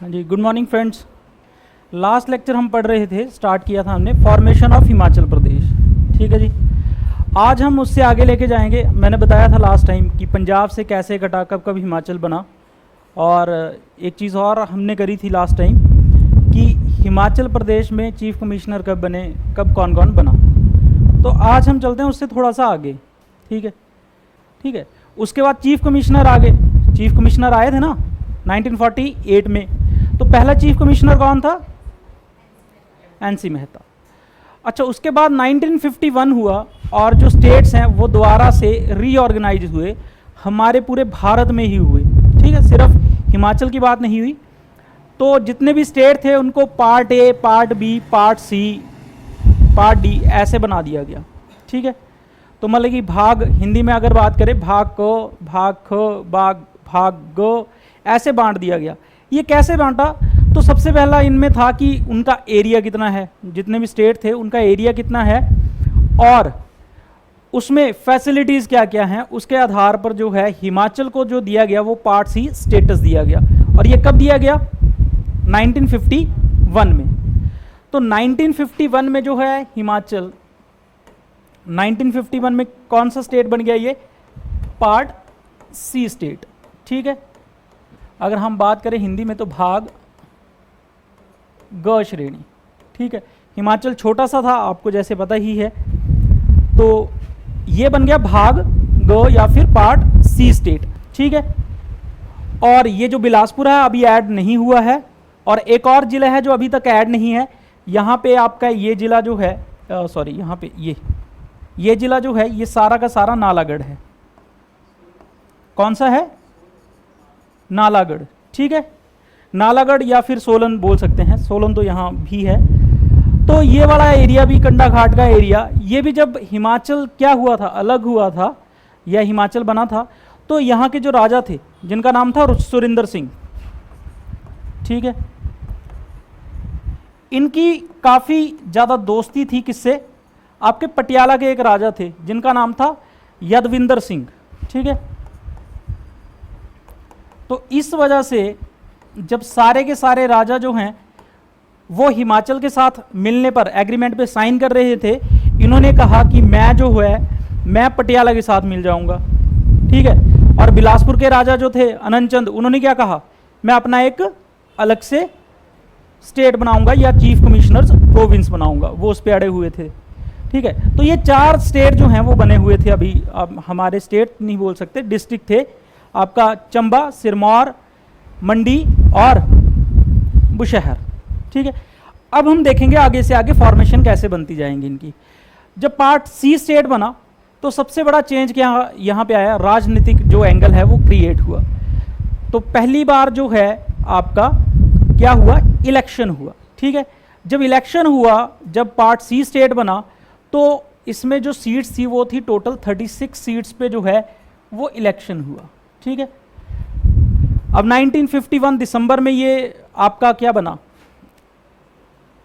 हाँ जी, good morning friends. Last lecture हम पढ़ रहे थे, स्टार्ट किया था हमने फॉर्मेशन ऑफ हिमाचल प्रदेश। ठीक है जी। आज हम उससे आगे लेके जाएंगे। मैंने बताया था लास्ट टाइम कि पंजाब से कैसे कटा, कब कब हिमाचल बना, और एक चीज़ और हमने करी थी लास्ट टाइम कि हिमाचल प्रदेश में चीफ कमिश्नर कब बने, कब कौन कौन बना। तो आज हम चलते हैं उससे थोड़ा सा आगे। ठीक है, ठीक है। उसके बाद चीफ कमिश्नर आ गए। चीफ कमिश्नर आए थे ना 1948 में। तो पहला चीफ कमिश्नर कौन था? एनसी मेहता। अच्छा, उसके बाद 1951 हुआ और जो स्टेट्स हैं वो दोबारा से रीऑर्गेनाइज हुए, हमारे पूरे भारत में ही हुए। ठीक है, सिर्फ हिमाचल की बात नहीं हुई। तो जितने भी स्टेट थे उनको part A, part B, part C, part D ऐसे बना दिया गया। ठीक है, तो मतलब कि भाग, हिंदी में अगर बात करें भाग को, भाग ख, भाग ग, ऐसे बांट दिया गया। ये कैसे बांटा? तो सबसे पहला इनमें था कि उनका एरिया कितना है, जितने भी स्टेट थे उनका एरिया कितना है, और उसमें फैसिलिटीज़ क्या क्या हैं, उसके आधार पर जो है हिमाचल को जो दिया गया वो पार्ट सी स्टेटस दिया गया। और ये कब दिया गया? 1951 में। तो 1951 में जो है हिमाचल, 1951 में कौन सा स्टेट बन गया? ये पार्ट सी स्टेट। ठीक है, अगर हम बात करें हिंदी में तो भाग ग श्रेणी। ठीक है, हिमाचल छोटा सा था, आपको जैसे पता ही है। तो ये बन गया भाग ग या फिर पार्ट सी स्टेट। ठीक है, और ये जो बिलासपुर है अभी ऐड नहीं हुआ है, और एक और जिला है जो अभी तक ऐड नहीं है। यहाँ पे आपका ये जिला जो है, सॉरी, यहाँ पे ये जिला जो है ये सारा का सारा नालागढ़ है। कौन सा है? नालागढ़। ठीक है, नालागढ़ या फिर सोलन बोल सकते हैं, सोलन तो यहाँ भी है। तो ये वाला एरिया भी कंडा घाट का एरिया, ये भी जब हिमाचल क्या हुआ था, अलग हुआ था या हिमाचल बना था, तो यहाँ के जो राजा थे जिनका नाम था सुरिंदर सिंह, ठीक है, इनकी काफ़ी ज़्यादा दोस्ती थी किससे? आपके पटियाला के एक राजा थे जिनका नाम था यदविंदर सिंह। ठीक है, तो इस वजह से जब सारे के सारे राजा जो हैं वो हिमाचल के साथ मिलने पर एग्रीमेंट पे साइन कर रहे थे, इन्होंने कहा कि मैं जो है मैं पटियाला के साथ मिल जाऊंगा। ठीक है, और बिलासपुर के राजा जो थे अनंत चंद, उन्होंने क्या कहा? मैं अपना एक अलग से स्टेट बनाऊंगा या चीफ कमिश्नर्स प्रोविंस बनाऊंगा, वो उस पे अड़े हुए थे। ठीक है, तो ये 4 स्टेट जो हैं वो बने हुए थे। अभी अब हमारे स्टेट नहीं बोल सकते, डिस्ट्रिक्ट थे आपका चंबा, सिरमौर, मंडी और बुशहर। ठीक है, अब हम देखेंगे आगे से आगे फॉर्मेशन कैसे बनती जाएंगी इनकी। जब पार्ट सी स्टेट बना तो सबसे बड़ा चेंज क्या यहाँ पे आया? राजनीतिक जो एंगल है वो क्रिएट हुआ। तो पहली बार जो है आपका क्या हुआ? इलेक्शन हुआ। ठीक है, जब इलेक्शन हुआ, जब पार्ट सी स्टेट बना, तो इसमें जो सीट्स थी वो थी टोटल 36 सीट्स पे जो है वो इलेक्शन हुआ। ठीक है, अब 1951 दिसंबर में ये आपका क्या बना?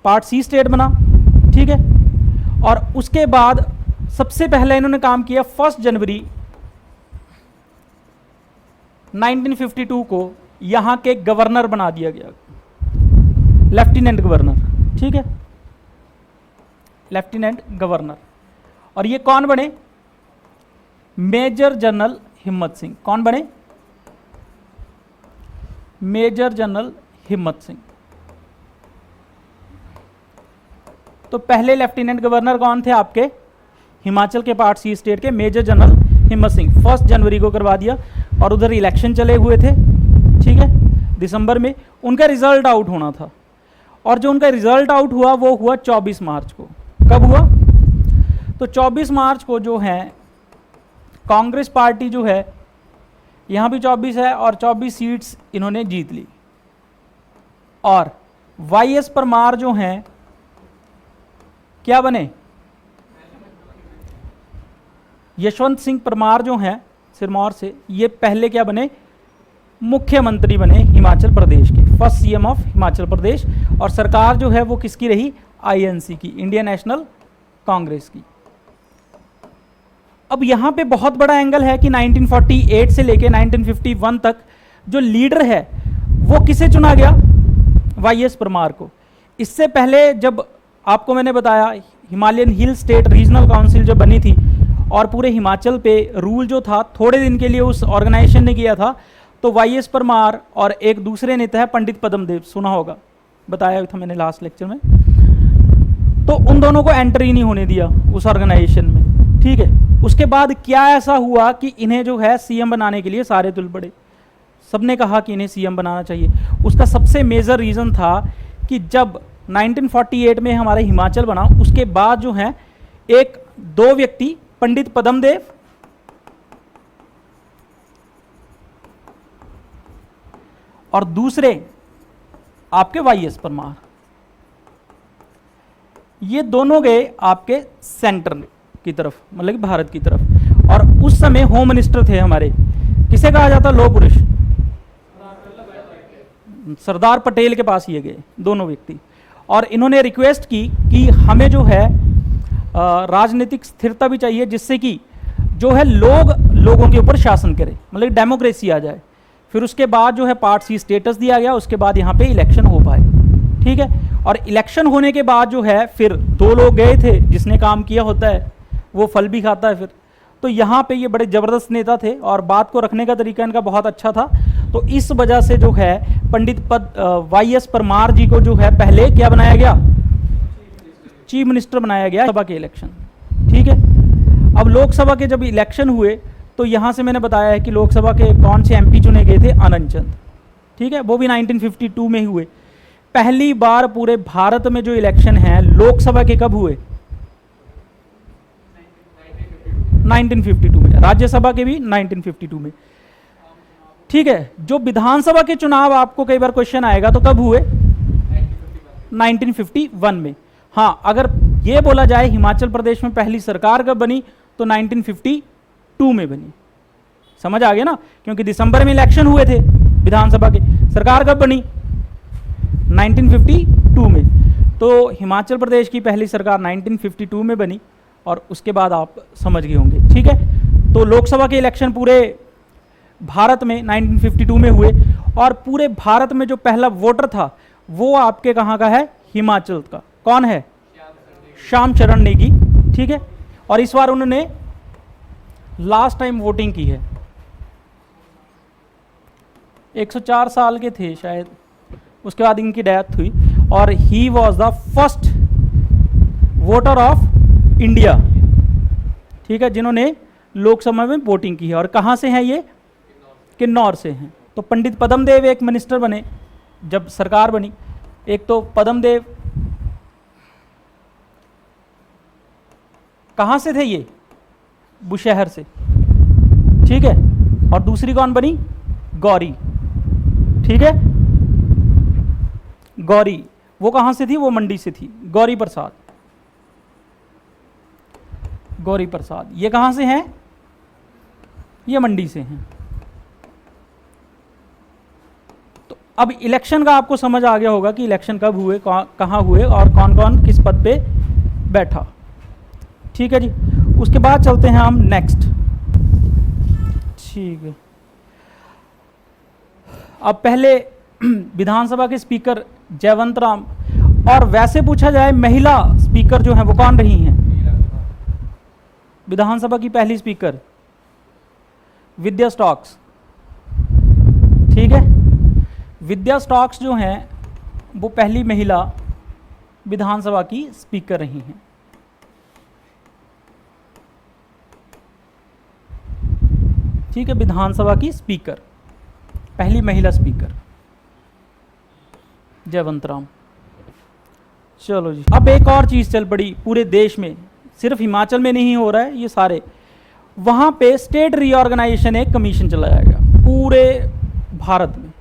पार्ट सी स्टेट बना। ठीक है, और उसके बाद सबसे पहले इन्होंने काम किया 1 जनवरी 1952 को यहाँ के गवर्नर बना दिया गया, लेफ्टिनेंट गवर्नर। ठीक है, लेफ्टिनेंट गवर्नर। और ये कौन बने? मेजर जनरल हिम्मत सिंह। कौन बने? मेजर जनरल हिम्मत सिंह। तो पहले लेफ्टिनेंट गवर्नर कौन थे आपके? हिमाचल के पार्ट सी स्टेट के मेजर जनरल हिम्मत सिंह। 1 जनवरी को करवा दिया, और उधर इलेक्शन चले हुए थे। ठीक है, दिसंबर में उनका रिजल्ट आउट होना था, और जो उनका रिजल्ट आउट हुआ वो हुआ 24 मार्च को। कब हुआ? तो 24 मार्च को जो है कांग्रेस पार्टी जो है, यहाँ भी 24 है, और 24 सीट्स इन्होंने जीत ली। और वाईएस परमार जो हैं क्या बने? यशवंत सिंह परमार जो हैं सिरमौर से, ये पहले क्या बने? मुख्यमंत्री बने हिमाचल प्रदेश के, first CM of Himachal Pradesh. और सरकार जो है वो किसकी रही? आईएनसी की, इंडियन नेशनल कांग्रेस की। अब यहाँ पे बहुत बड़ा एंगल है कि 1948 से लेके 1951 तक जो लीडर है वो किसे चुना गया? वाईएस परमार को। इससे पहले जब आपको मैंने बताया Himalayan hill state regional council जब बनी थी और पूरे हिमाचल पे रूल जो था थोड़े दिन के लिए उस ऑर्गेनाइजेशन ने किया था, तो वाईएस परमार और एक दूसरे नेता है पंडित पद्मदेव, सुना होगा, बताया था मैंने लास्ट लेक्चर में। तो उन दोनों को एंट्री नहीं होने दिया उस ऑर्गेनाइजेशन में, ठीक है। उसके बाद क्या ऐसा हुआ कि इन्हें जो है सीएम बनाने के लिए सारे तुल पड़े, सबने कहा कि इन्हें सीएम बनाना चाहिए। उसका सबसे मेजर रीज़न था कि जब 1948 में हमारा हिमाचल बना, उसके बाद जो है एक दो व्यक्ति, पंडित पद्मदेव और दूसरे आपके वाईएस परमार, ये दोनों गए आपके सेंटर की तरफ, मतलब कि भारत की तरफ। और उस समय होम मिनिस्टर थे हमारे, किसे कहा जाता, लौह पुरुष, सरदार पटेल के पास ये गए दोनों व्यक्ति। और इन्होंने रिक्वेस्ट की कि हमें जो है राजनीतिक स्थिरता भी चाहिए, जिससे कि जो है लोगों के ऊपर शासन करे, मतलब डेमोक्रेसी आ जाए। फिर उसके बाद जो है पार्ट सी स्टेटस दिया गया, उसके बाद यहाँ पे इलेक्शन हो पाए, ठीक है। और इलेक्शन होने के बाद जो है फिर दो लोग गए थे, जिसने काम किया होता है वो फल भी खाता है फिर। तो यहाँ पे ये बड़े ज़बरदस्त नेता थे और बात को रखने का तरीका इनका बहुत अच्छा था। तो इस वजह से जो है पंडित वाईएस परमार जी को जो है पहले क्या बनाया गया, चीफ मिनिस्टर बनाया गया सभा के इलेक्शन, ठीक है। अब लोकसभा के जब इलेक्शन हुए तो यहाँ से मैंने बताया है कि लोकसभा के कौन से एमपी चुने गए थे, आनंद चंद, ठीक है, वो भी 1952 में ही हुए। पहली बार पूरे भारत में जो इलेक्शन है लोकसभा के कब हुए, 1952 में, राज्यसभा के भी 1952 में, ठीक है। जो विधानसभा के चुनाव आपको कई बार क्वेश्चन आएगा तो कब हुए, 1951 में। हाँ, अगर ये बोला जाए हिमाचल प्रदेश में पहली सरकार कब बनी तो 1952 में बनी, समझ आ गया ना, क्योंकि दिसंबर में इलेक्शन हुए थे विधानसभा के, सरकार कब बनी 1952 में। तो हिमाचल प्रदेश की पहली सरकार 1952 में बनी और उसके बाद आप समझ गए होंगे, ठीक है। तो लोकसभा के इलेक्शन पूरे भारत में 1952 में हुए और पूरे भारत में जो पहला वोटर था वो आपके कहाँ का है, हिमाचल का। कौन है, श्याम शरण नेगी, ठीक है। और इस बार उन्होंने लास्ट टाइम वोटिंग की है, 104 साल के थे शायद, उसके बाद इनकी डेथ हुई। और he was the first voter of India, ठीक है, जिन्होंने लोकसभा में वोटिंग की है। और कहाँ से हैं ये, किन्नौर से हैं। तो पंडित पद्मदेव एक मिनिस्टर बने जब सरकार बनी। एक तो पद्मदेव कहाँ से थे, ये बुशहर से, ठीक है। और दूसरी कौन बनी, गौरी, ठीक है, गौरी, वो कहाँ से थी, वो मंडी से थी, गौरी प्रसाद, गौरी प्रसाद। ये कहाँ से हैं, ये मंडी से हैं। तो अब इलेक्शन का आपको समझ आ गया होगा कि इलेक्शन कब हुए, कहाँ हुए और कौन कौन किस पद पे बैठा, ठीक है जी। उसके बाद चलते हैं हम नेक्स्ट, ठीक है। अब पहले विधानसभा के स्पीकर जयवंत राम, और वैसे पूछा जाए महिला स्पीकर जो है वो कौन रही हैं, विधानसभा की पहली स्पीकर विद्या स्टॉक्स, ठीक है। विद्या स्टॉक्स जो हैं वो पहली महिला विधानसभा की स्पीकर रही हैं, ठीक है। विधानसभा की स्पीकर, पहली महिला स्पीकर जयवंत राम। चलो जी, अब एक और चीज़ चल पड़ी पूरे देश में, सिर्फ हिमाचल में नहीं हो रहा है ये सारे, वहाँ पे स्टेट रीऑर्गेनाइजेशन एक कमीशन चलाया गया पूरे भारत में,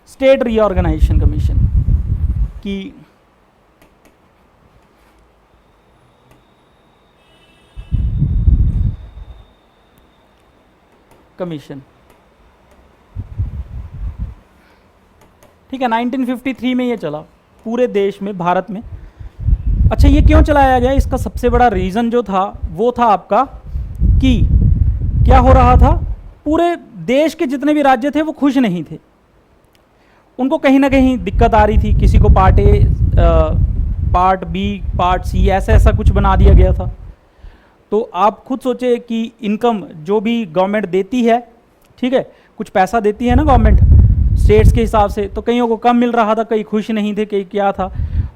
स्टेट रीऑर्गेनाइजेशन कमीशन की कमीशन, ठीक है। 1953 में ये चला पूरे देश में, भारत में। अच्छा, ये क्यों चलाया गया, इसका सबसे बड़ा रीज़न जो था वो था आपका कि क्या हो रहा था, पूरे देश के जितने भी राज्य थे वो खुश नहीं थे। उनको कहीं ना कहीं दिक्कत आ रही थी, किसी को part A, part B, part C, ऐसा ऐसा कुछ बना दिया गया था। तो आप खुद सोचे कि इनकम जो भी गवर्नमेंट देती है, ठीक है, कुछ पैसा देती है ना गवर्नमेंट स्टेट्स के हिसाब से, तो कईयों को कम मिल रहा था, कई खुश नहीं थे, कई क्या था,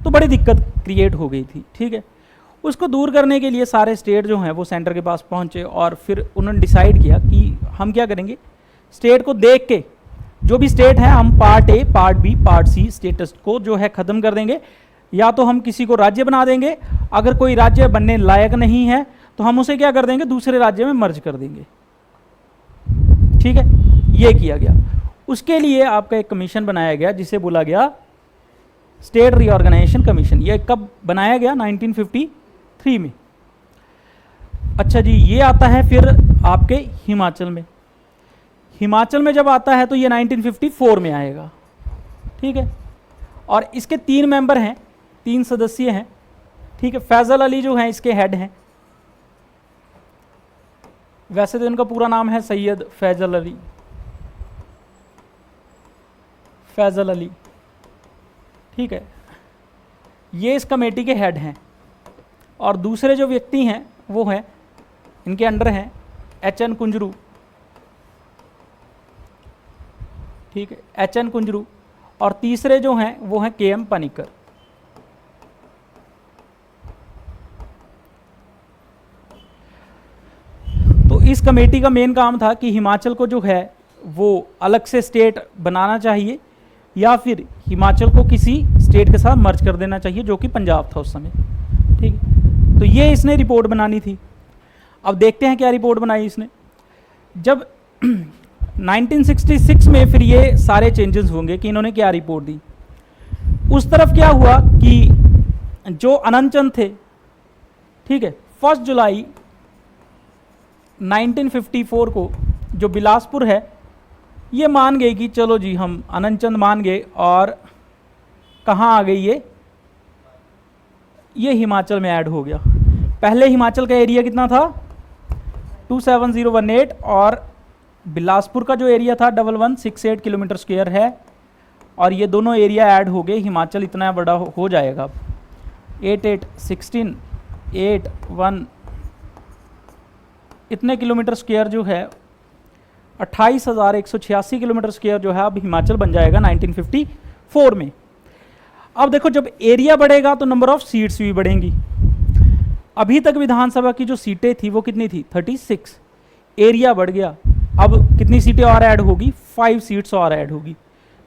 तो बड़ी दिक्कत क्रिएट हो गई थी, ठीक है। उसको दूर करने के लिए सारे स्टेट जो हैं वो सेंटर के पास पहुंचे और फिर उन्होंने डिसाइड किया कि हम क्या करेंगे, स्टेट को देख के जो भी स्टेट है हम part A, part B, part C states को जो है ख़त्म कर देंगे, या तो हम किसी को राज्य बना देंगे, अगर कोई राज्य बनने लायक नहीं है तो हम उसे क्या कर देंगे, दूसरे राज्य में मर्ज कर देंगे, ठीक है। ये किया गया। उसके लिए आपका एक कमीशन बनाया गया जिसे बोला गया स्टेट रीऑर्गेनाइजेशन कमीशन। ये कब बनाया गया, 1953 में। अच्छा जी, ये आता है फिर आपके हिमाचल में। हिमाचल में जब आता है तो ये 1954 में आएगा, ठीक है। और इसके 3 मेंबर हैं, 3 सदस्य हैं, ठीक है। फैजल अली जो हैं इसके हेड हैं। वैसे तो इनका पूरा नाम है सैयद फैजल अली, फैजल अली, ठीक है। ये इस कमेटी के हेड हैं। और दूसरे जो व्यक्ति हैं वो हैं, इनके अंडर हैं एच.एन. कुंजरू, ठीक है, एच.एन. कुंजरू। और तीसरे जो हैं वो हैं के.एम. पनिकर। तो इस कमेटी का मेन काम था कि हिमाचल को जो है वो अलग से स्टेट बनाना चाहिए या फिर हिमाचल को किसी स्टेट के साथ मर्ज कर देना चाहिए, जो कि पंजाब था उस समय, ठीक है। तो ये इसने रिपोर्ट बनानी थी। अब देखते हैं क्या रिपोर्ट बनाई इसने। जब 1966 में फिर ये सारे चेंजेस होंगे कि इन्होंने क्या रिपोर्ट दी। उस तरफ क्या हुआ कि जो अनंत चंद थे, ठीक है, 1 जुलाई 1954 को जो बिलासपुर है ये मान गए कि चलो जी हम अनंत चंद मान गए, और कहाँ आ गई ये हिमाचल में ऐड हो गया। पहले हिमाचल का एरिया कितना था, 27018, और बिलासपुर का जो एरिया था 1168 किलोमीटर स्क्वायर है, और ये दोनों एरिया ऐड हो गए, हिमाचल इतना बड़ा हो जाएगा। 8816 81 इतने किलोमीटर स्क्वायर जो है, 28,186 किलोमीटर स्क्वायर जो है अब हिमाचल बन जाएगा 1954 में। अब देखो जब एरिया बढ़ेगा तो नंबर ऑफ सीट्स भी बढ़ेंगी। अभी तक विधानसभा की जो सीटें थी वो कितनी थी, 36। एरिया बढ़ गया, अब कितनी सीटें और ऐड होगी, 5 सीट्स और ऐड होगी।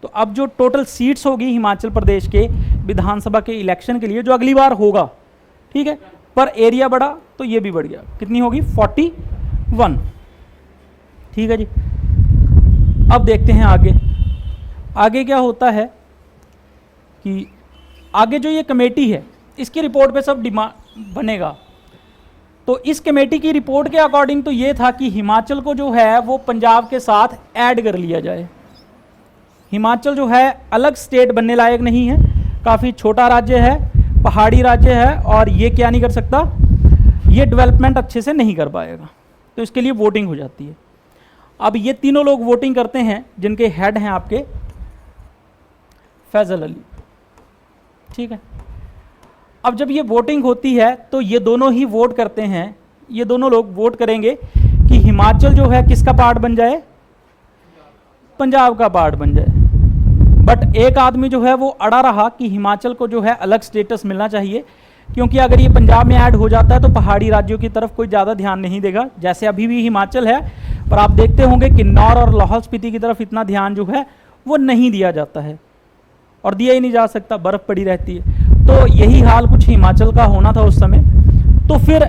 तो अब जो टोटल सीट्स होगी हिमाचल प्रदेश के विधानसभा के इलेक्शन के लिए जो अगली बार होगा, ठीक है, पर एरिया बढ़ा तो ये भी बढ़ गया, कितनी होगी, 41, ठीक है जी। अब देखते हैं आगे क्या होता है कि आगे जो ये कमेटी है इसकी रिपोर्ट पे सब डिमांड बनेगा। तो इस कमेटी की रिपोर्ट के अकॉर्डिंग तो ये था कि हिमाचल को जो है वो पंजाब के साथ ऐड कर लिया जाए। हिमाचल जो है अलग स्टेट बनने लायक नहीं है, काफ़ी छोटा राज्य है, पहाड़ी राज्य है, और ये क्या नहीं कर सकता, ये डेवलपमेंट अच्छे से नहीं कर पाएगा। तो इसके लिए वोटिंग हो जाती है। अब ये तीनों लोग वोटिंग करते हैं, जिनके हेड हैं आपके फैजल अली, ठीक है। अब जब ये वोटिंग होती है तो ये दोनों ही वोट करते हैं, ये दोनों लोग वोट करेंगे कि हिमाचल जो है किसका पार्ट बन जाए, पंजाब का पार्ट बन जाए। बट एक आदमी जो है वो अड़ा रहा कि हिमाचल को जो है अलग स्टेटस मिलना चाहिए, क्योंकि अगर ये पंजाब में ऐड हो जाता है तो पहाड़ी राज्यों की तरफ कोई ज़्यादा ध्यान नहीं देगा। जैसे अभी भी हिमाचल है, पर आप देखते होंगे किन्नौर और लाहौल स्पीति की तरफ इतना ध्यान जो है वो नहीं दिया जाता है, और दिया ही नहीं जा सकता, बर्फ़ पड़ी रहती है। तो यही हाल कुछ हिमाचल का होना था उस समय। तो फिर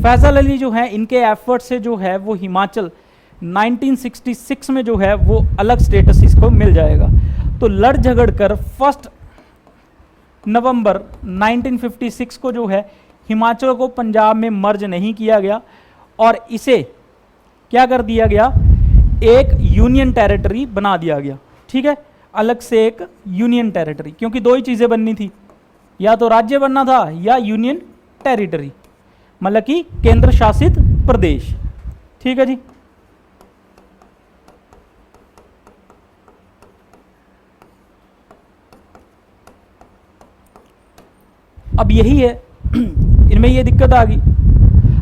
फैजल अली जो है, इनके एफर्ट से जो है वो हिमाचल 1966 में जो है वो अलग स्टेटस इसको मिल जाएगा। तो लड़ झगड़ कर 1 नवंबर 1956 को जो है हिमाचल को पंजाब में मर्ज नहीं किया गया, और इसे क्या कर दिया गया, एक यूनियन टेरिटरी बना दिया गया, ठीक है, अलग से एक यूनियन टेरिटरी। क्योंकि दो ही चीज़ें बननी थी, या तो राज्य बनना था या यूनियन टेरिटरी, मतलब कि केंद्र शासित प्रदेश, ठीक है जी। अब यही है इनमें ये दिक्कत आ गई।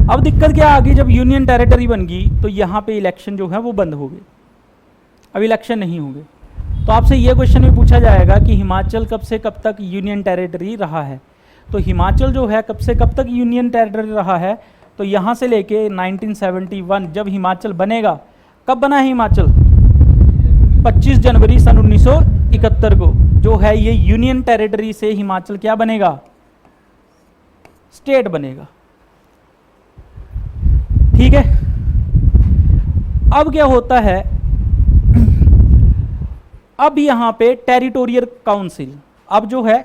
अब दिक्कत क्या आ गई, जब यूनियन टेरिटरी बन गई तो यहाँ पे इलेक्शन जो है वो बंद हो गए, अब इलेक्शन नहीं होंगे। तो आपसे ये क्वेश्चन भी पूछा जाएगा कि हिमाचल कब से कब तक यूनियन टेरिटरी रहा है। तो हिमाचल जो है कब से कब तक यूनियन टेरिटरी रहा है, तो यहाँ से लेके 1971 जब हिमाचल बनेगा। कब बना है हिमाचल? 25 जनवरी सन 1971 को जो है ये यूनियन टेरिटरी से हिमाचल क्या बनेगा? स्टेट बनेगा। ठीक है। अब क्या होता है, अब यहां पे टेरिटोरियल काउंसिल, अब जो है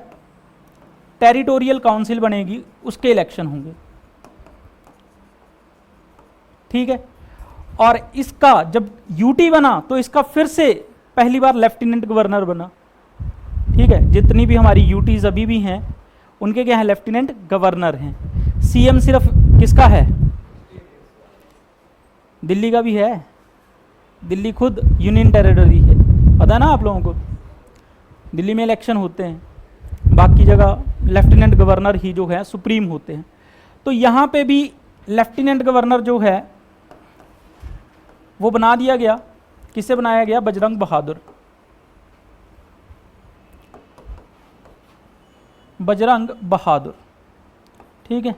टेरिटोरियल काउंसिल बनेगी, उसके इलेक्शन होंगे। ठीक है। और इसका जब यूटी बना तो इसका फिर से पहली बार लेफ्टिनेंट गवर्नर बना। ठीक है। जितनी भी हमारी यूटीज अभी भी हैं उनके क्या है? लेफ्टिनेंट गवर्नर हैं। सीएम सिर्फ किसका है? दिल्ली का भी है। दिल्ली खुद यूनियन टेरिटरी है, पता है ना आप लोगों को। दिल्ली में इलेक्शन होते हैं, बाकी जगह लेफ्टिनेंट गवर्नर ही जो है सुप्रीम होते हैं। तो यहाँ पे भी लेफ्टिनेंट गवर्नर जो है वो बना दिया गया। किससे बनाया गया? बजरंग बहादुर। बजरंग बहादुर। ठीक है।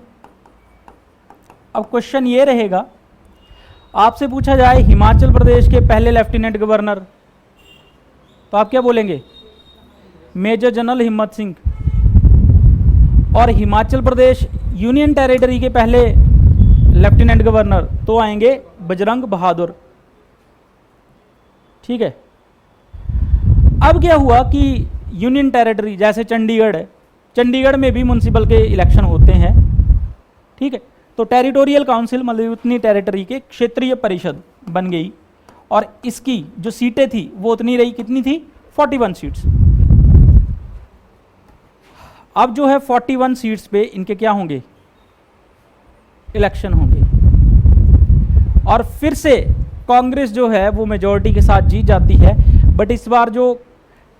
अब क्वेश्चन ये रहेगा, आपसे पूछा जाए हिमाचल प्रदेश के पहले लेफ्टिनेंट गवर्नर, तो आप क्या बोलेंगे? मेजर जनरल हिम्मत सिंह। और हिमाचल प्रदेश यूनियन टेरिटरी के पहले लेफ्टिनेंट गवर्नर तो आएंगे बजरंग बहादुर। ठीक है। अब क्या हुआ कि यूनियन टेरिटरी जैसे चंडीगढ़ है, चंडीगढ़ में भी म्युनिसिपल के इलेक्शन होते हैं। ठीक है। तो टेरिटोरियल काउंसिल मतलब उतनी टेरिटरी के क्षेत्रीय परिषद बन गई और इसकी जो सीटें थी वो उतनी रही, कितनी थी? 41 सीट्स। अब जो है 41 सीट्स पे इनके क्या होंगे? इलेक्शन होंगे। और फिर से कांग्रेस जो है वो मेजॉरिटी के साथ जीत जाती है। बट इस बार जो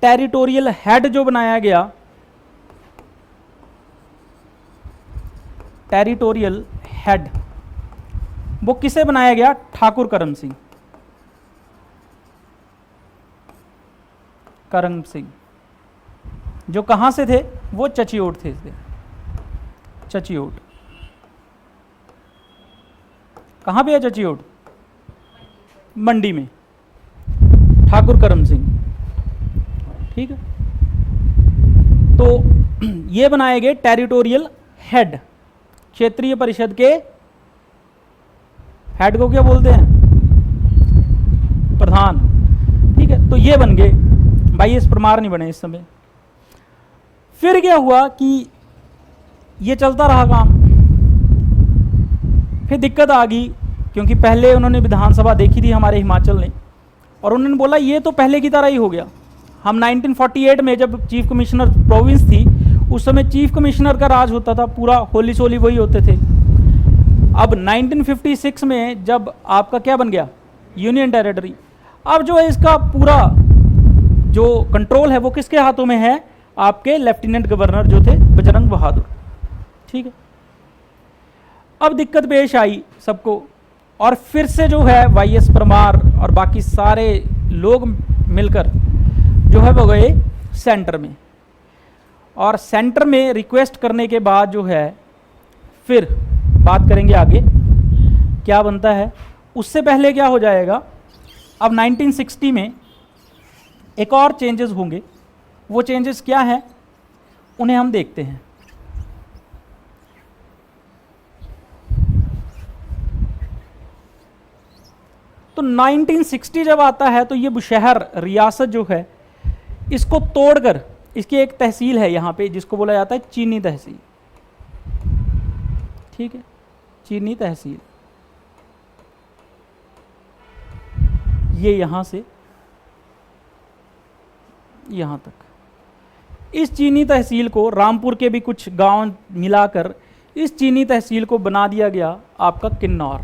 टेरिटोरियल हेड जो बनाया गया, टेरिटोरियल हेड, वो किसे बनाया गया? ठाकुर करम सिंह। करम सिंह जो कहां से थे? वो चचियोट थे। चचियोट कहां पे है? चचियोट मंडी में। ठाकुर करम सिंह। ठीक है। तो ये बनाए गए टेरिटोरियल हेड। क्षेत्रीय परिषद के हेड को क्या बोलते हैं? प्रधान। ठीक है। तो ये बन गए। भाई एस परमार नहीं बने इस समय। फिर क्या हुआ कि ये चलता रहा काम। फिर दिक्कत आ गई क्योंकि पहले उन्होंने विधानसभा देखी थी हमारे हिमाचल ने, और उन्होंने बोला ये तो पहले की तरह ही हो गया। हम 1948 में जब चीफ कमिश्नर प्रोविंस थी उस समय चीफ कमिश्नर का राज होता था, पूरा होली सोली वही होते थे। अब 1956 में जब आपका क्या बन गया? Union territory. अब जो है इसका पूरा जो कंट्रोल है वो किसके हाथों में है? आपके लेफ्टिनेंट गवर्नर जो थे बजरंग बहादुर। ठीक है। अब दिक्कत पेश आई सबको, और फिर से जो है वाई एस परमार और बाकी सारे लोग मिलकर जो है वो गए सेंटर में, और सेंटर में रिक्वेस्ट करने के बाद जो है फिर बात करेंगे आगे क्या बनता है। उससे पहले क्या हो जाएगा, अब 1960 में एक और चेंजेस होंगे। वो चेंजेस क्या है उन्हें हम देखते हैं। तो 1960 जब आता है तो ये बुशहर रियासत जो है इसको तोड़कर इसकी एक तहसील है यहाँ पे जिसको बोला जाता है चीनी तहसील। ठीक है। चीनी तहसील ये यहाँ से यहाँ तक, इस चीनी तहसील को रामपुर के भी कुछ गांव मिलाकर इस चीनी तहसील को बना दिया गया आपका किन्नौर।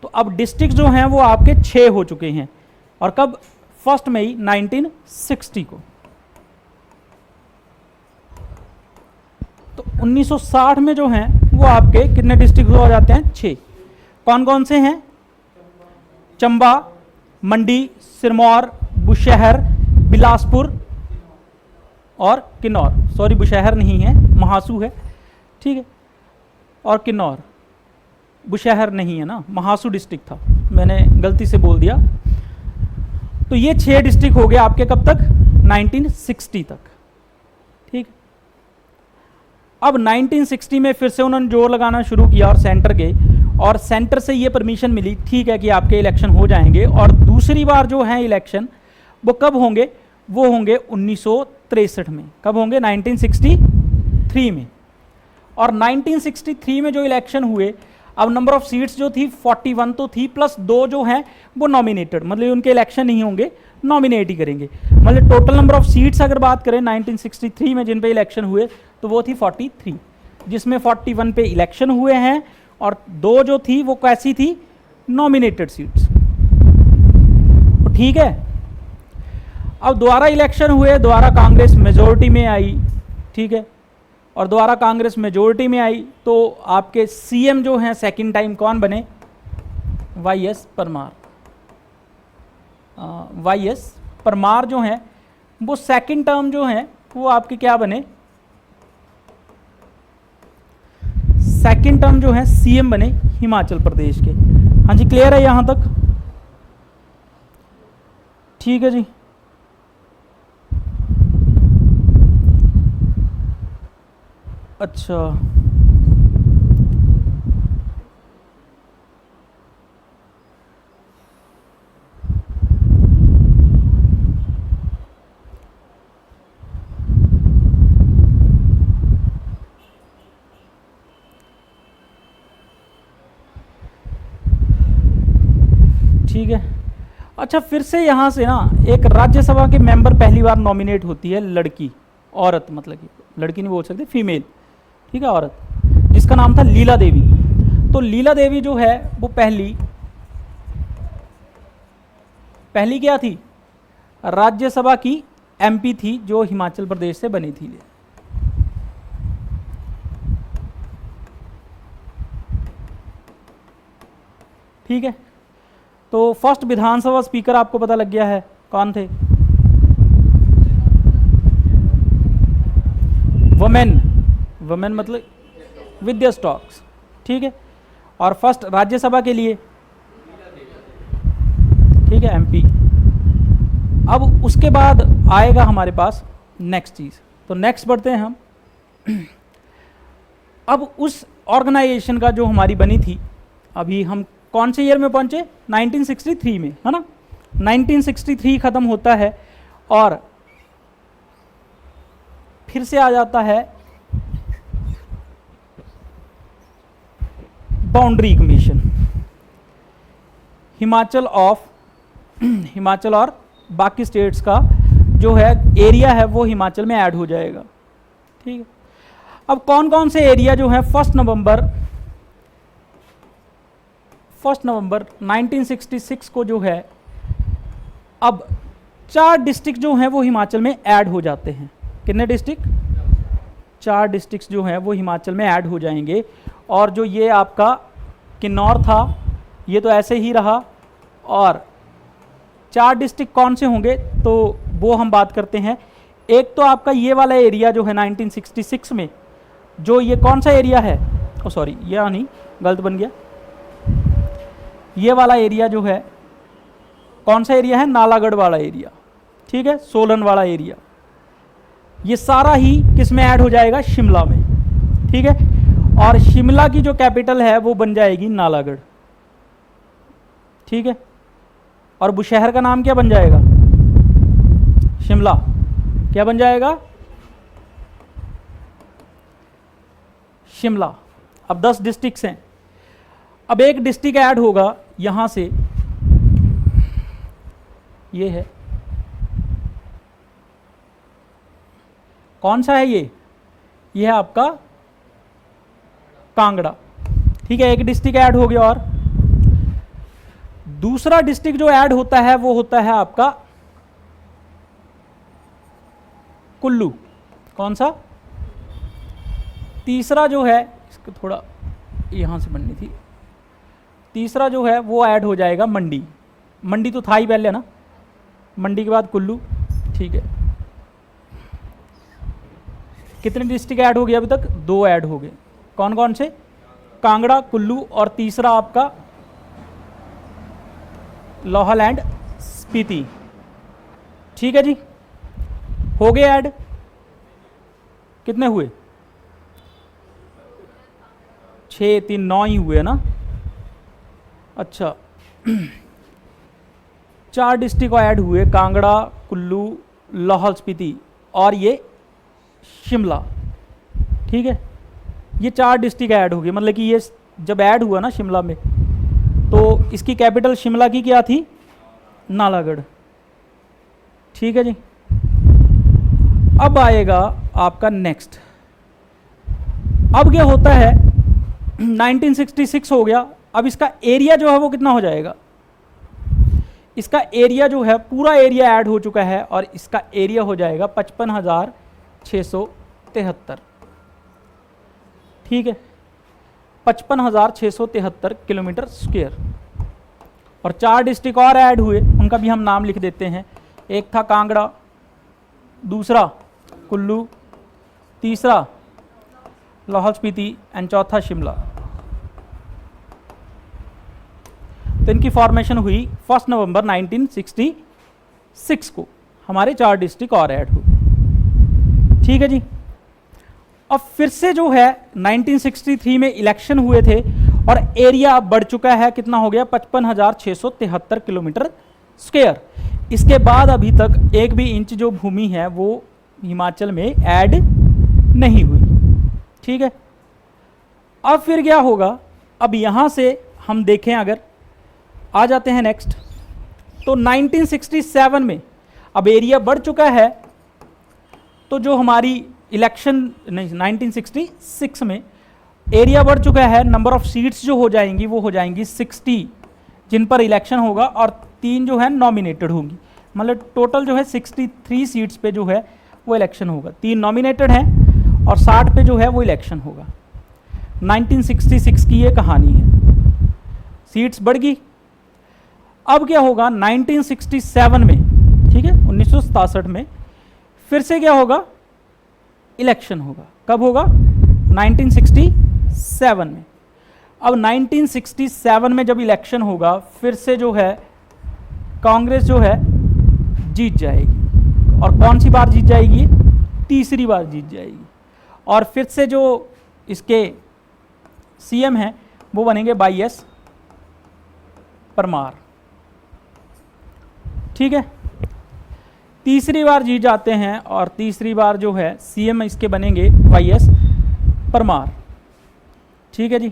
तो अब डिस्ट्रिक्ट जो हैं वो आपके 6 हो चुके हैं, और कब? 1 मई 1960 को। 1960 में जो हैं वो आपके कितने डिस्ट्रिक्ट हो जाते हैं? 6। कौन कौन से हैं? चंबा, मंडी, सिरमौर, बुशहर, बिलासपुर और किन्नौर। सॉरी, बुशहर नहीं है, महासू है, ठीक है, और किन्नौर। बुशहर नहीं है ना, महासू डिस्ट्रिक्ट था, मैंने गलती से बोल दिया। तो ये 6 डिस्ट्रिक्ट हो गए आपके कब तक? 1960 तक, ठीक। अब 1960 में फिर से उन्होंने जोर लगाना शुरू किया और सेंटर के, और सेंटर से ये परमिशन मिली, ठीक है, कि आपके इलेक्शन हो जाएंगे। और दूसरी बार जो है इलेक्शन वो कब होंगे? वो होंगे 1963 में। कब होंगे? 1963 में। और 1963 में जो इलेक्शन हुए, अब नंबर ऑफ सीट्स जो थी 41 तो थी, प्लस 2 जो हैं वो नॉमिनेटेड, मतलब उनके इलेक्शन नहीं होंगे, नॉमिनेट ही करेंगे। मतलब टोटल नंबर ऑफ सीट्स अगर बात करें 1963 में जिन पे इलेक्शन हुए तो वो थी 43, जिसमें 41 पे इलेक्शन हुए हैं और 2 जो थी वो कैसी थी? नॉमिनेटेड सीट्स, तो ठीक है। अब दोबारा इलेक्शन हुए, दोबारा कांग्रेस मेजोरिटी में आई, ठीक है, और दोबारा कांग्रेस मेजोरिटी में आई, तो आपके सीएम जो हैं सेकंड टाइम कौन बने? वाईएस परमार। वाईएस परमार जो हैं वो सेकंड टर्म जो हैं वो आपके क्या बने? सेकंड टर्म जो है सीएम बने हिमाचल प्रदेश के। हाँ जी, क्लियर है यहां तक? ठीक है जी। अच्छा, ठीक है। अच्छा, फिर से यहाँ से ना एक राज्यसभा के मेंबर पहली बार नॉमिनेट होती है लड़की, औरत, मतलब कि लड़की नहीं बोल सकते, फीमेल, ठीक है, औरत, जिसका नाम था लीला देवी। तो लीला देवी जो है वो पहली क्या थी? राज्यसभा की एमपी थी जो हिमाचल प्रदेश से बनी थी। ठीक है, तो फर्स्ट विधानसभा स्पीकर आपको पता लग गया है कौन थे? वुमेन मतलब विद्या स्टॉक्स, ठीक है। और फर्स्ट राज्यसभा के लिए, ठीक है, एमपी। अब उसके बाद आएगा हमारे पास नेक्स्ट चीज, तो नेक्स्ट बढ़ते हैं हम। अब उस ऑर्गेनाइजेशन का जो हमारी बनी थी, अभी हम कौन से ईयर में पहुंचे? 1963 में, है ना। 1963 खत्म होता है और फिर से आ जाता है बाउंड्री कमीशन। हिमाचल और बाकी स्टेट्स का जो है एरिया है वो हिमाचल में ऐड हो जाएगा, ठीक है। अब कौन कौन से एरिया जो है 1 नवंबर 1966 को जो है, अब 4 डिस्ट्रिक्ट जो हैं वो हिमाचल में ऐड हो जाते हैं। कितने डिस्ट्रिक्ट? 4 डिस्ट्रिक्ट जो हैं वो हिमाचल में ऐड हो जाएंगे। और जो ये आपका किन्नौर था ये तो ऐसे ही रहा। और 4 डिस्ट्रिक्ट कौन से होंगे तो वो हम बात करते हैं। एक तो आपका ये वाला एरिया जो है 1966 में, जो ये कौन सा एरिया है, ओ सॉरी ये नहीं, गलत बन गया। ये वाला एरिया जो है कौन सा एरिया है? नालागढ़ वाला एरिया, ठीक है, सोलन वाला एरिया। ये सारा ही किस में ऐड हो जाएगा? शिमला में, ठीक है। और शिमला की जो कैपिटल है वो बन जाएगी नालागढ़, ठीक है। और बुशहर का नाम क्या बन जाएगा? शिमला। क्या बन जाएगा? शिमला। अब 10 डिस्ट्रिक्ट्स हैं। अब एक डिस्ट्रिक्ट ऐड होगा यहां से, ये है, कौन सा है ये है आपका कांगड़ा, ठीक है। एक डिस्ट्रिक्ट ऐड हो गया। और दूसरा डिस्ट्रिक्ट जो ऐड होता है वो होता है आपका कुल्लू। कौन सा? तीसरा जो है, इसको थोड़ा यहाँ से बननी थी, तीसरा जो है वो ऐड हो जाएगा मंडी। मंडी तो था ही पहले ना, मंडी के बाद कुल्लू। ठीक है, कितने डिस्ट्रिक्ट ऐड हो गए अभी तक? 2 ऐड हो गए। कौन कौन से? कांगड़ा, कुल्लू, और तीसरा आपका लाहौल एंड स्पीति। ठीक है जी, हो गए ऐड। कितने हुए? 6, 3, 9 ही हुए ना। अच्छा 4 डिस्ट्रिक्ट ऐड हुए, कांगड़ा, कुल्लू, लाहौल स्पीति और ये शिमला। ठीक है, ये 4 डिस्ट्रिक्ट ऐड हो गए। मतलब कि ये जब ऐड हुआ ना शिमला में, तो इसकी कैपिटल शिमला की क्या थी? नालागढ़। ठीक है जी, अब आएगा आपका नेक्स्ट। अब क्या होता है, 1966 हो गया। अब इसका एरिया जो है वो कितना हो जाएगा? इसका एरिया जो है, पूरा एरिया ऐड हो चुका है और इसका एरिया हो जाएगा 55,673। ठीक है, 55,673 किलोमीटर स्क्वायर। और 4 डिस्ट्रिक्ट और ऐड हुए, उनका भी हम नाम लिख देते हैं। एक था कांगड़ा, दूसरा कुल्लू, तीसरा लाहौल स्पीति एंड चौथा शिमला। तो इनकी फॉर्मेशन हुई 1 नवंबर 1966 को। हमारे 4 डिस्ट्रिक्ट और ऐड हुए। ठीक है जी, अब फिर से जो है 1963 में इलेक्शन हुए थे और एरिया अब बढ़ चुका है, कितना हो गया? 55,673 किलोमीटर स्क्वायर। इसके बाद अभी तक एक भी इंच जो भूमि है वो हिमाचल में ऐड नहीं हुई। ठीक है, अब फिर क्या होगा? अब यहाँ से हम देखें, अगर आ जाते हैं नेक्स्ट, तो 1967 में अब एरिया बढ़ चुका है, तो जो हमारी इलेक्शन नहीं 1966 में एरिया बढ़ चुका है, नंबर ऑफ सीट्स जो हो जाएंगी वो हो जाएंगी 60 जिन पर इलेक्शन होगा, और 3 जो है नॉमिनेटेड होंगी। मतलब टोटल जो है 63 सीट्स पे जो है वो इलेक्शन होगा। 3 नॉमिनेटेड हैं और 60 पे जो है वो इलेक्शन होगा। 1966 की ये कहानी है। सीट्स बढ़ गई। अब क्या होगा 1967 में, ठीक है 1967 में फिर से क्या होगा? इलेक्शन होगा। कब होगा? 1967 में। अब 1967 में जब इलेक्शन होगा, फिर से जो है कांग्रेस जो है जीत जाएगी। और कौन सी बार जीत जाएगी? तीसरी बार जीत जाएगी। और फिर से जो इसके सीएम हैं वो बनेंगे YS परमार। ठीक है, तीसरी बार जीत जाते हैं और तीसरी बार जो है सीएम इसके बनेंगे YS परमार। ठीक है जी,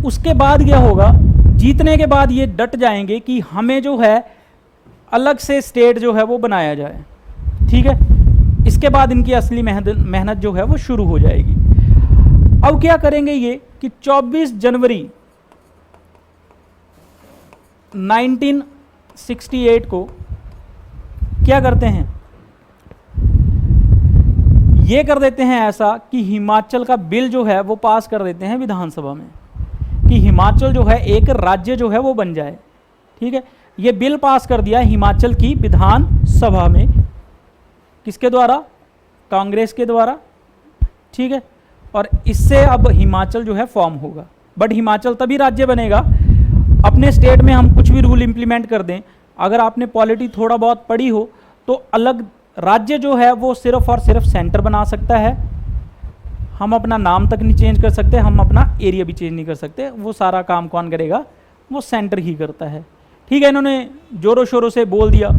उसके बाद क्या होगा? जीतने के बाद ये डट जाएंगे कि हमें जो है अलग से स्टेट जो है वो बनाया जाए। ठीक है, इसके बाद इनकी असली मेहनत जो है वो शुरू हो जाएगी। अब क्या करेंगे ये कि 24 जनवरी 1968 को क्या करते हैं? ये कर देते हैं ऐसा कि हिमाचल का बिल जो है वो पास कर देते हैं विधानसभा में, कि हिमाचल जो है एक राज्य जो है वो बन जाए। ठीक है, ये बिल पास कर दिया हिमाचल की विधानसभा में। किसके द्वारा? कांग्रेस के द्वारा। ठीक है, और इससे अब हिमाचल जो है फॉर्म होगा। बट हिमाचल तभी राज्य बनेगा, अपने स्टेट में हम कुछ भी रूल इंप्लीमेंट कर दें। अगर आपने पॉलिटी थोड़ा बहुत पढ़ी हो तो अलग राज्य जो है वो सिर्फ और सिर्फ सेंटर बना सकता है। हम अपना नाम तक नहीं चेंज कर सकते, हम अपना एरिया भी चेंज नहीं कर सकते। वो सारा काम कौन करेगा? वो सेंटर ही करता है। ठीक है, इन्होंने जोरों शोरों से बोल दिया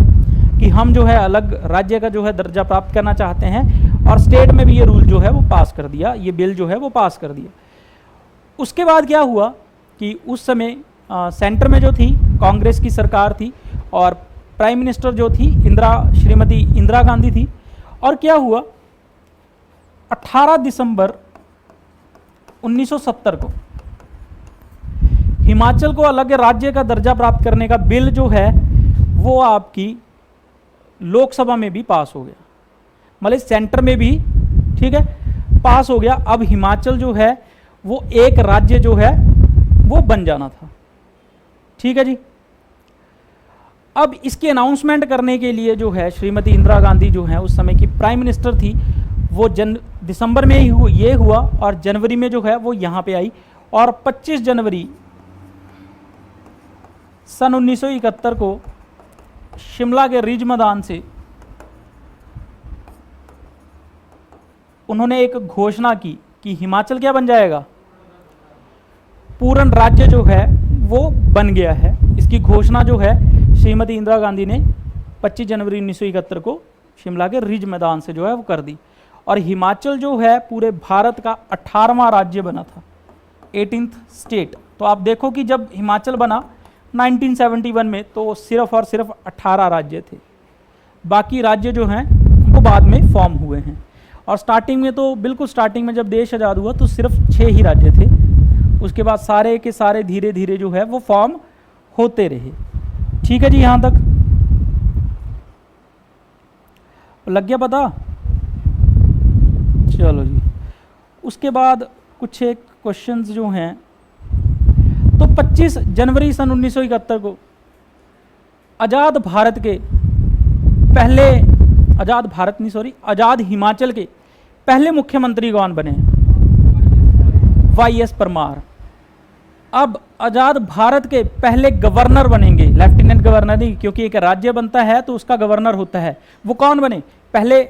कि हम जो है अलग राज्य का जो है दर्जा प्राप्त करना चाहते हैं, और स्टेट में भी ये रूल जो है वो पास कर दिया, ये बिल जो है वो पास कर दिया। उसके बाद क्या हुआ कि उस समय सेंटर में जो थी कांग्रेस की सरकार थी और प्राइम मिनिस्टर जो थी श्रीमती इंदिरा गांधी थी। और क्या हुआ 18 दिसंबर 1970 को हिमाचल को अलग राज्य का दर्जा प्राप्त करने का बिल जो है वो आपकी लोकसभा में भी पास हो गया, मतलब सेंटर में भी। ठीक है, पास हो गया। अब हिमाचल जो है वो एक राज्य जो है वो बन जाना था। ठीक है जी। अब इसकी अनाउंसमेंट करने के लिए जो है श्रीमती इंदिरा गांधी जो है उस समय की प्राइम मिनिस्टर थी, वो दिसंबर में ही ये हुआ और जनवरी में जो है वो यहाँ पे आई। और 25 जनवरी सन 1971 को शिमला के रिज मैदान से उन्होंने एक घोषणा की कि हिमाचल क्या बन जाएगा, पूर्ण राज्य जो है वो बन गया है। इसकी घोषणा जो है श्रीमती इंदिरा गांधी ने 25 जनवरी 1971 को शिमला के रिज मैदान से जो है वो कर दी। और हिमाचल जो है पूरे भारत का 18वां राज्य बना था, 18th स्टेट। तो आप देखो कि जब हिमाचल बना 1971 में तो सिर्फ और सिर्फ 18 राज्य थे, बाकी राज्य जो हैं वो बाद में फॉर्म हुए हैं। और स्टार्टिंग में तो बिल्कुल स्टार्टिंग में जब देश आज़ाद हुआ तो सिर्फ 6 ही राज्य थे, उसके बाद सारे के सारे धीरे धीरे जो है वो फॉर्म होते रहे। ठीक है जी, यहाँ तक लग गया पता। चलो जी, उसके बाद कुछ एक क्वेश्चंस जो हैं, तो 25 जनवरी सन 1971 को आज़ाद भारत के पहले, आज़ाद हिमाचल के पहले मुख्यमंत्री कौन बने? Y S Parmar. अब आज़ाद भारत के पहले गवर्नर बनेंगे, लेफ्टिनेंट गवर्नर नहीं, क्योंकि एक राज्य बनता है तो उसका गवर्नर होता है, वो कौन बने? पहले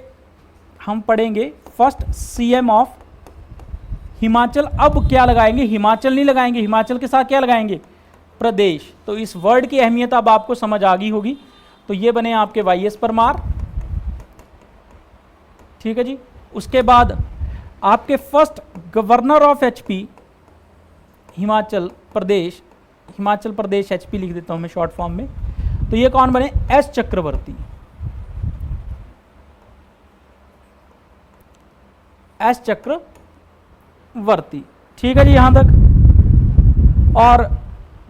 हम पढ़ेंगे फर्स्ट सीएम ऑफ हिमाचल। अब क्या लगाएंगे? हिमाचल नहीं लगाएंगे, हिमाचल के साथ क्या लगाएंगे? प्रदेश। तो इस वर्ड की अहमियत अब आपको समझ आ गई होगी। तो ये बने आपके वाई एस परमार। ठीक है जी। उसके बाद आपके first governor of HP Himachal Pradesh HP लिख देता हूं मैं शॉर्ट फॉर्म में। तो ये कौन बने? एस चक्रवर्ती। एस चक्रवर्ती। ठीक है जी, यहां तक। और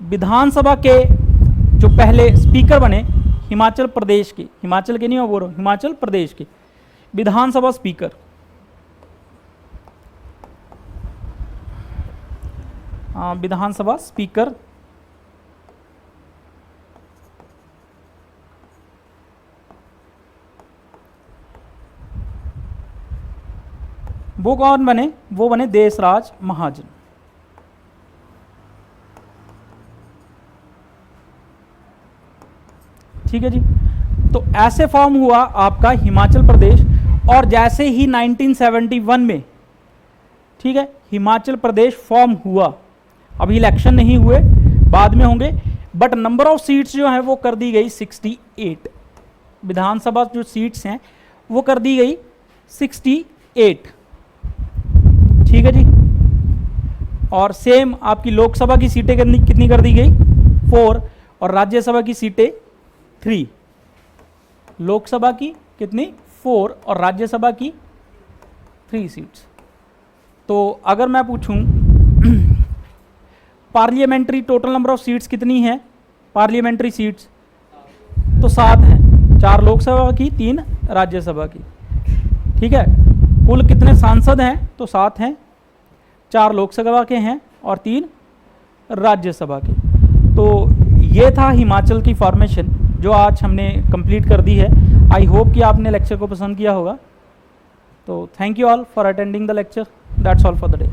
विधानसभा के जो पहले स्पीकर बने हिमाचल प्रदेश के, हिमाचल के नहीं बोल रहा हूं, हिमाचल प्रदेश के विधानसभा स्पीकर, विधानसभा स्पीकर वो कौन बने? वो बने देशराज महाजन। ठीक है जी। तो ऐसे फॉर्म हुआ आपका हिमाचल प्रदेश। और जैसे ही 1971 में, ठीक है, हिमाचल प्रदेश फॉर्म हुआ, अभी इलेक्शन नहीं हुए, बाद में होंगे, बट नंबर ऑफ सीट्स जो है वो कर दी गई 68। विधानसभा जो सीट्स हैं वो कर दी गई 68। ठीक है जी। और सेम आपकी लोकसभा की सीटें कितनी कर दी गई? 4। और राज्यसभा की सीटें 3। लोकसभा की कितनी? 4 और राज्यसभा की 3 सीट्स। तो अगर मैं पूछूं parliamentary total number of seats कितनी है? पार्लियामेंट्री सीट्स तो 7 हैं, 4 लोकसभा की, 3 राज्यसभा की। ठीक है। कुल कितने सांसद हैं? तो 7 हैं, 4 लोकसभा के हैं और 3 राज्यसभा के। तो ये था हिमाचल की फॉर्मेशन जो आज हमने कंप्लीट कर दी है। आई होप कि आपने लेक्चर को पसंद किया होगा। तो thank you all for attending the lecture. That's all for the day.